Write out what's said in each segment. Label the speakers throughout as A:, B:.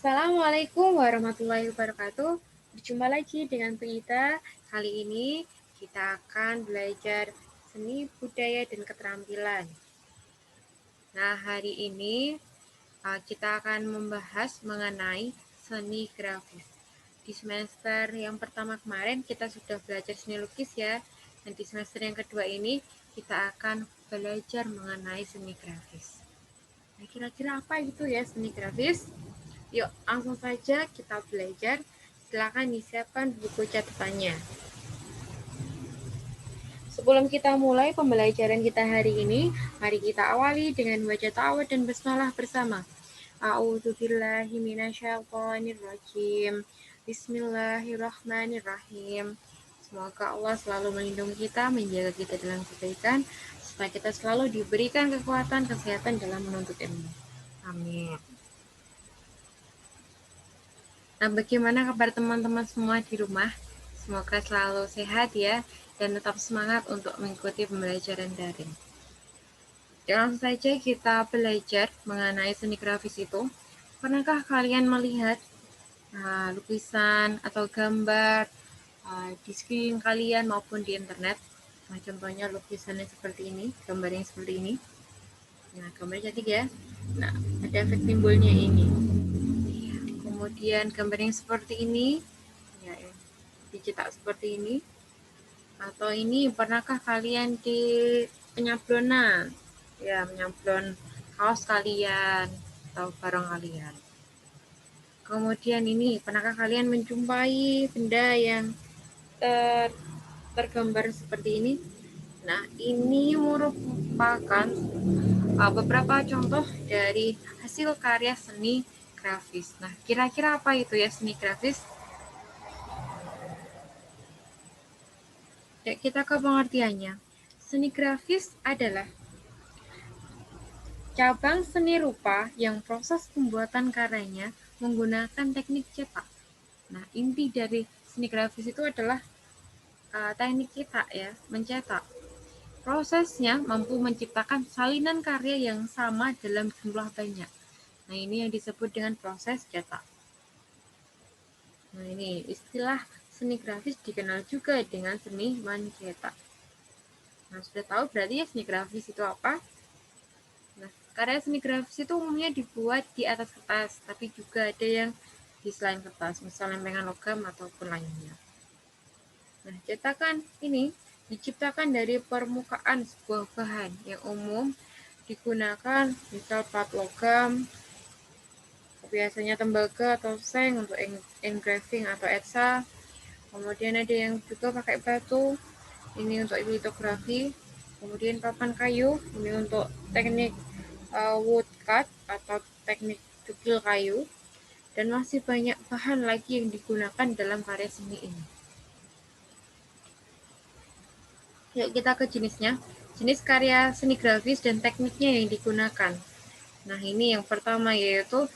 A: Assalamualaikum warahmatullahi wabarakatuh. Berjumpa lagi dengan Prita. Kali ini kita akan belajar seni budaya dan keterampilan. Nah, hari ini kita akan membahas mengenai seni grafis. Di semester yang pertama kemarin kita sudah belajar seni lukis ya. Dan di semester yang kedua ini kita akan belajar mengenai seni grafis. Nah, kira-kira apa itu ya seni grafis? Yuk, langsung saja kita belajar. Silakan disiapkan buku catatannya. Sebelum kita mulai pembelajaran kita hari ini, mari kita awali dengan baca ta'awudz dan basmalah bersama. A'udzubillahi minasyaitonirrajim. Bismillahirrahmanirrahim. Semoga Allah selalu melindungi kita, menjaga kita dalam kebaikan, supaya kita selalu diberikan kekuatan, kesehatan dalam menuntut ilmu. Amin. Nah, bagaimana kabar teman-teman semua di rumah? Semoga selalu sehat ya, dan tetap semangat untuk mengikuti pembelajaran daring. Langsung saja kita belajar mengenai seni grafis itu. Pernahkah kalian melihat lukisan atau gambar di sekeliling kalian maupun di internet? Nah, contohnya lukisannya seperti ini, gambarnya seperti ini. Nah, gambarnya cantik ya. Nah, ada efek timbulnya ini. Kemudian gambar yang seperti ini, ya, dicetak seperti ini. Atau ini, pernahkah kalian di penyablonan? Ya, menyablon kaos kalian atau barang kalian. Kemudian ini, pernahkah kalian menjumpai benda yang tergambar seperti ini? Nah, ini merupakan beberapa contoh dari hasil karya seni grafis. Nah, kira-kira apa itu ya seni grafis? Ya, kita ke pengertiannya. Seni grafis adalah cabang seni rupa yang proses pembuatan karyanya menggunakan teknik cetak. Nah, inti dari seni grafis itu adalah teknik cetak ya, mencetak. Prosesnya mampu menciptakan salinan karya yang sama dalam jumlah banyak. Nah, ini yang disebut dengan proses cetak. Nah, ini istilah seni grafis dikenal juga dengan seni mencetak. Nah, sudah tahu berarti ya seni grafis itu apa? Nah, karya seni grafis itu umumnya dibuat di atas kertas, tapi juga ada yang di selain kertas, misalnya lempengan logam ataupun lainnya. Nah, cetakan ini diciptakan dari permukaan sebuah bahan yang umum digunakan, misal plat logam, biasanya tembaga atau seng untuk engraving atau etsa. Kemudian ada yang juga pakai batu, ini untuk litografi. Kemudian papan kayu, ini untuk teknik woodcut atau teknik cukil kayu. Dan masih banyak bahan lagi yang digunakan dalam karya seni ini. Yuk kita ke jenisnya. Jenis karya seni grafis dan tekniknya yang digunakan. Nah, ini yang pertama yaitu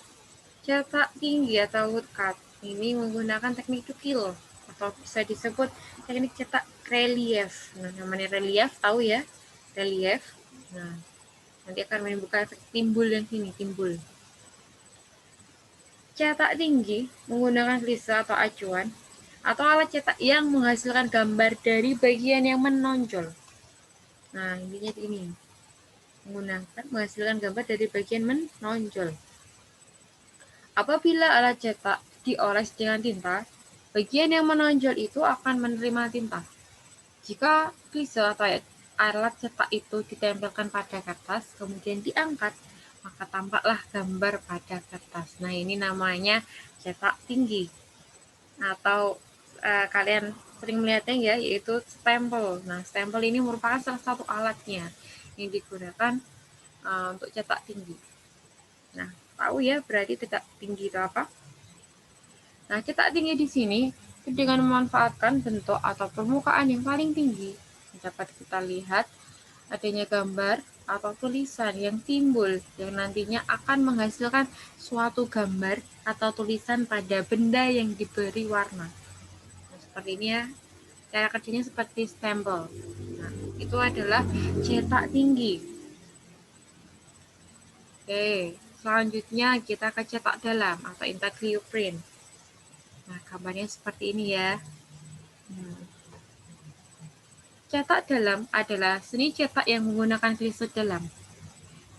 A: cetak tinggi atau woodcut. Ini menggunakan teknik cukil atau bisa disebut teknik cetak relief. Nah, namanya relief tahu ya? Relief. Nah, nanti akan menimbulkan efek timbul yang sini, timbul. Cetak tinggi menggunakan lisa atau acuan atau alat cetak yang menghasilkan gambar dari bagian yang menonjol. Nah, intinya ini. Menghasilkan gambar dari bagian menonjol. Apabila alat cetak dioles dengan tinta, bagian yang menonjol itu akan menerima tinta. Jika klise atau alat cetak itu ditempelkan pada kertas, kemudian diangkat, maka tampaklah gambar pada kertas. Nah, ini namanya cetak tinggi. Atau kalian sering melihatnya ya, yaitu stempel. Nah, stempel ini merupakan salah satu alatnya yang digunakan untuk cetak tinggi. Nah, tahu ya berarti cetak tinggi itu apa? Nah, cetak tinggi di sini dengan memanfaatkan bentuk atau permukaan yang paling tinggi dapat kita lihat adanya gambar atau tulisan yang timbul yang nantinya akan menghasilkan suatu gambar atau tulisan pada benda yang diberi warna. Nah, seperti ini ya. Cara kerjanya seperti stempel. Nah, itu adalah cetak tinggi. Oke, Selanjutnya kita ke cetak dalam atau intaglio print. Nah, gambarnya seperti ini ya. Cetak dalam adalah seni cetak yang menggunakan klise dalam.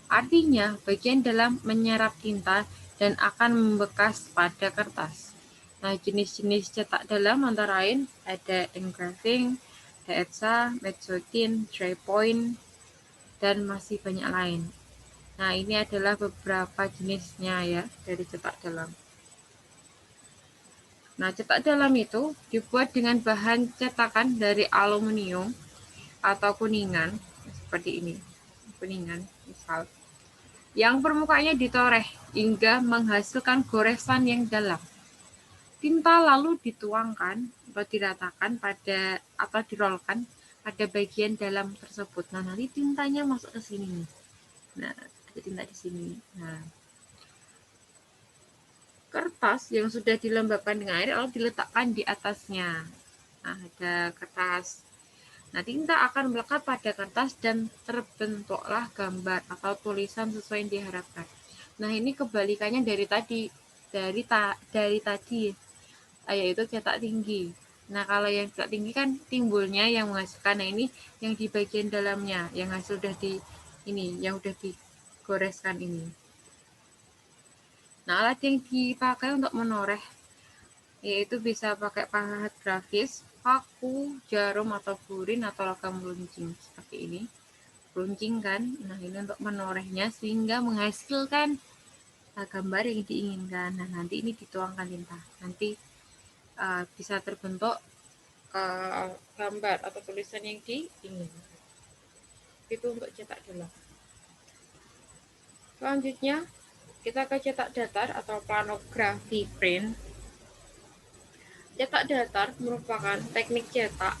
A: Artinya, bagian dalam menyerap tinta dan akan membekas pada kertas. Nah, jenis-jenis cetak dalam antara lain ada engraving, DXA, mezzotin, dry point, dan masih banyak lain. Nah, ini adalah beberapa jenisnya ya dari cetak dalam. Nah, cetak dalam itu dibuat dengan bahan cetakan dari aluminium atau kuningan, seperti ini. Kuningan, misal. Yang permukaannya ditoreh hingga menghasilkan goresan yang dalam. Tinta lalu dituangkan atau diratakan pada atau dirolkan pada bagian dalam tersebut. Nah, nanti tintanya masuk ke sini. Nah, ada tinta di sini. Nah, kertas yang sudah dilembabkan dengan air lalu diletakkan di atasnya. Nah, ada kertas. Nah, tinta akan melekat pada kertas dan terbentuklah gambar atau tulisan sesuai yang diharapkan. Nah, ini kebalikannya dari tadi, yaitu cetak tinggi. Nah, kalau yang cetak tinggi kan timbulnya yang menghasilkan. Nah, ini yang di bagian dalamnya, yang hasil udah yang udah digoreskan ini. Nah, alat yang dipakai untuk menoreh yaitu bisa pakai pahat grafis, paku, jarum atau burin atau logam runcing seperti ini. Runcing kan, nah ini untuk menorehnya sehingga menghasilkan gambar yang diinginkan. Nah, nanti ini dituangkan tinta, nanti bisa terbentuk gambar atau tulisan yang diinginkan. Itu untuk cetak dalam. Selanjutnya kita ke cetak datar atau planografi print. Cetak datar merupakan teknik cetak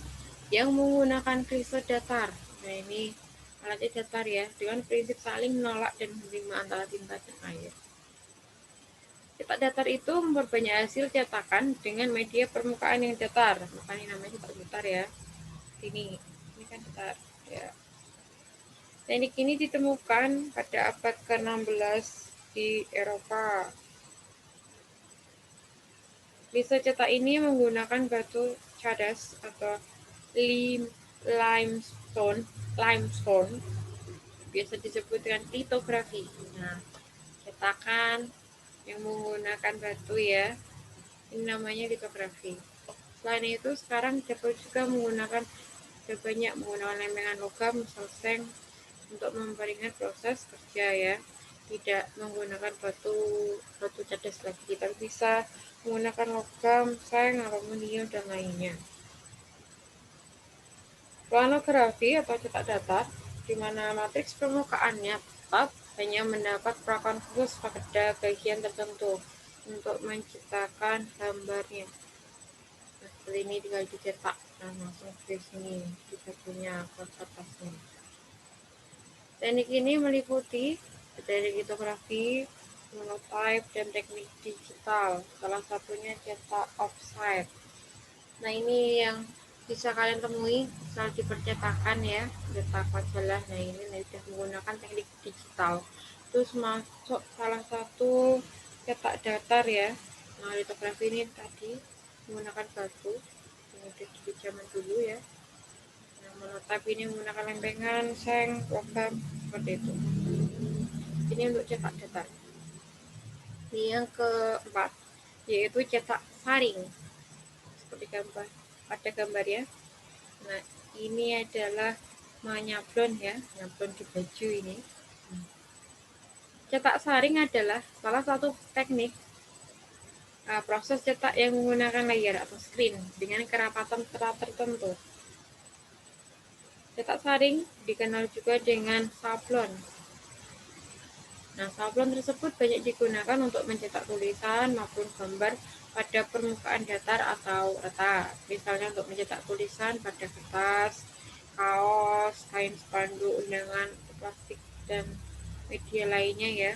A: yang menggunakan klise datar. Nah, ini alatnya datar ya, dengan prinsip saling menolak dan menerima antara tinta dan air. Cetak datar itu memperbanyak hasil cetakan dengan media permukaan yang datar. Makanya namanya cetak datar ya. Ini kan datar ya. Teknik ini ditemukan pada abad ke-16 di Eropa. Klise cetak ini menggunakan batu cadas atau limestone, biasa disebut dengan litografi. Nah, cetakan yang menggunakan batu ya, ini namanya litografi. Selain itu, sekarang dapat juga menggunakan lempengan logam, misal seng, untuk memperingat proses kerja ya. Tidak menggunakan batu cadas lagi, tapi bisa menggunakan logam, seng, aluminium, dan lainnya. Planografi atau cetak datar, di mana matriks permukaannya tetap hanya mendapat perlakuan khusus pada bagian tertentu untuk menciptakan gambarnya. Nah, seperti ini tinggal dicetak, nah langsung di sini kita punya kertasnya. Teknik ini meliputi teknik litografi, monotype, dan teknik digital. Salah satunya cetak offset. Nah, ini yang bisa kalian temui saat di percetakan ya, cetak majalah. Nah, ini sudah menggunakan teknik digital. Terus masuk salah satu cetak datar ya. Nah, litografi ini tadi menggunakan batu yang udah di zaman dulu ya. Nah, monotype ini menggunakan lempengan, seng, logam, seperti itu. Ini untuk cetak datar. Ini yang keempat, yaitu cetak saring. Seperti pada gambar ya. Nah, ini adalah menyablon ya, nyablon di baju ini. Cetak saring adalah salah satu teknik proses cetak yang menggunakan layer atau screen dengan kerapatan tertentu. Cetak saring dikenal juga dengan sablon. Nah, sablon tersebut banyak digunakan untuk mencetak tulisan maupun gambar pada permukaan datar atau rata. Misalnya untuk mencetak tulisan pada kertas, kaos, kain spanduk, undangan, plastik, dan media lainnya ya.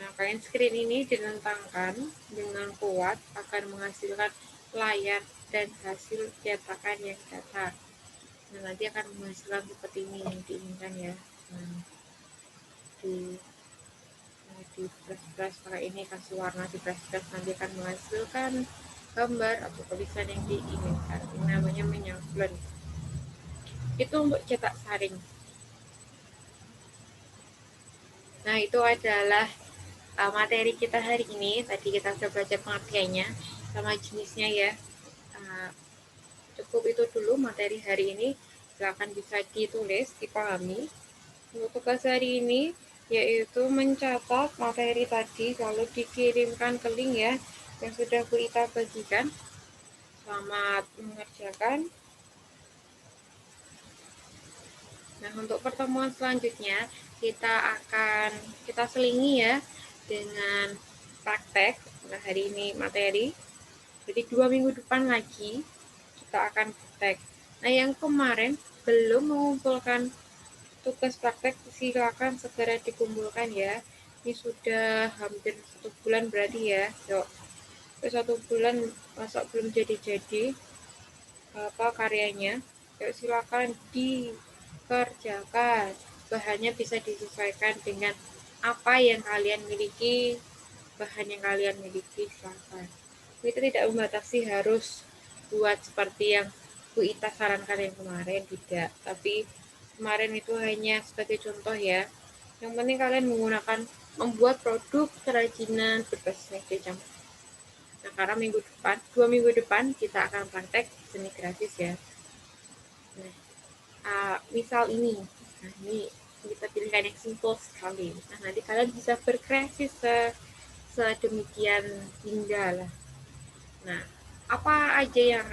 A: Nah, kain screen ini dilentangkan dengan kuat akan menghasilkan layar dan hasil cetakan yang datar. Nah, nanti akan menghasilkan seperti ini yang diinginkan ya. Nah, di press pakai ini, kasih warna di press nanti akan menghasilkan gambar atau tulisan yang diinginkan. Ini namanya menyangklon. Itu untuk cetak saring. Nah, itu adalah materi kita hari ini. Tadi kita sudah belajar pengertiannya sama jenisnya ya. Cukup itu dulu materi hari ini. Silakan bisa ditulis, dipahami. Untuk tugas hari ini yaitu mencatat materi tadi lalu dikirimkan ke link ya yang sudah Bu Ita bagikan. Selamat mengerjakan. Nah, untuk pertemuan selanjutnya kita selingi ya dengan praktek. Nah, hari ini materi. Jadi 2 minggu depan lagi kita akan praktek. Nah, yang kemarin belum mengumpulkan tugas praktek, silakan segera dikumpulkan ya. Ini sudah hampir 1 bulan berarti ya. Yuk, 1 bulan masa belum jadi-jadi karyanya. Yuk, silakan dikerjakan. Bahannya bisa disesuaikan dengan apa yang kalian miliki, bahan yang kalian miliki, silakan. Itu tidak membatasi harus buat seperti yang Bu Ita sarankan yang kemarin, tidak. Tapi kemarin itu hanya sebagai contoh ya. Yang penting kalian membuat produk kerajinan berbasis media campur. Nah, karena 2 minggu depan kita akan praktek seni grafis ya. Nah, misal ini. Nah, ini kita pilihkan yang simple sekali. Nah, nanti kalian bisa berkreasi sedemikian indah lah. Nah, apa aja yang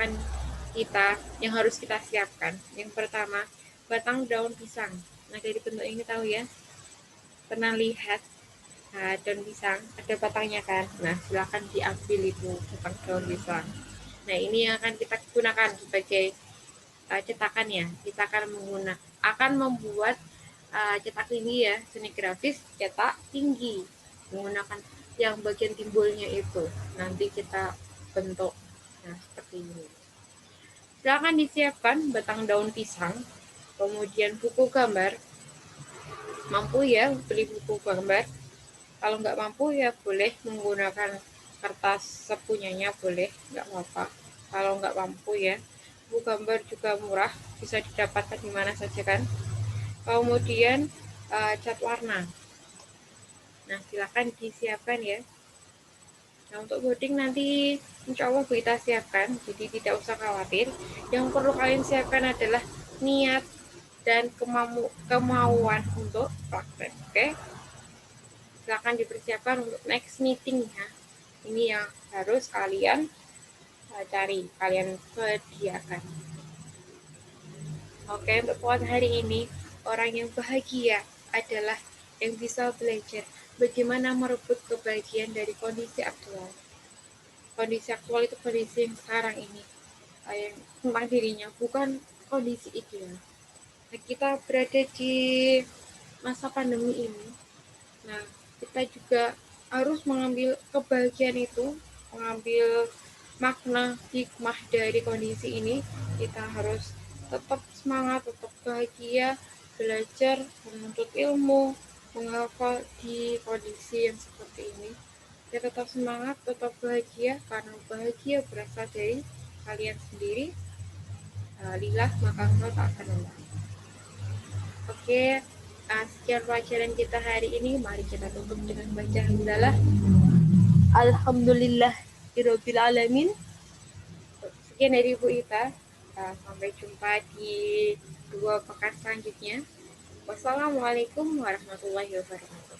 A: harus kita siapkan? Yang pertama, batang daun pisang. Nah, dari bentuk ini tahu ya. Pernah lihat daun pisang, ada batangnya kan? Nah, silakan diambil itu batang daun pisang. Nah, ini yang akan kita gunakan sebagai cetakan ya. Kita akan membuat cetak tinggi ya, seni grafis cetak tinggi menggunakan yang bagian timbulnya itu. Nanti kita bentuk. Nah, seperti ini. Silakan disiapkan batang daun pisang, kemudian buku gambar. Mampu ya beli buku gambar. Kalau nggak mampu ya boleh menggunakan kertas sepunyanya, boleh, nggak apa-apa. Kalau nggak mampu ya, buku gambar juga murah, bisa didapatkan di mana saja kan. Kemudian cat warna. Nah, silakan disiapkan ya. Nah, untuk booting nanti insya Allah kita siapkan, jadi tidak usah khawatir. Yang perlu kalian siapkan adalah niat dan kemauan untuk praktek. Oke? Silakan dipersiapkan untuk next meeting ya. Ini yang harus kalian cari, kalian sediakan. Oke, untuk poin hari ini, orang yang bahagia adalah yang bisa belajar bagaimana merebut kebahagiaan dari kondisi aktual. Kondisi aktual itu kondisi yang sekarang ini, yang tentang dirinya, bukan kondisi ideal. Nah, kita berada di masa pandemi ini. Nah, kita juga harus mengambil kebahagiaan itu, mengambil makna hikmah dari kondisi ini. Kita harus tetap semangat, tetap bahagia, belajar, menuntut ilmu, menghafal di kondisi yang seperti ini. Ya, tetap semangat, tetap bahagia, karena bahagia berasal dari kalian sendiri. Lillah, maka engkau tak akan lelah. Oke, sekian pelajaran kita hari ini. Mari kita tutup dengan baca hamdalah. Alhamdulillahirabbil alamin. Sekian dari Bu Ita. Sampai jumpa di 2 pekan selanjutnya. Wassalamualaikum warahmatullahi wabarakatuh.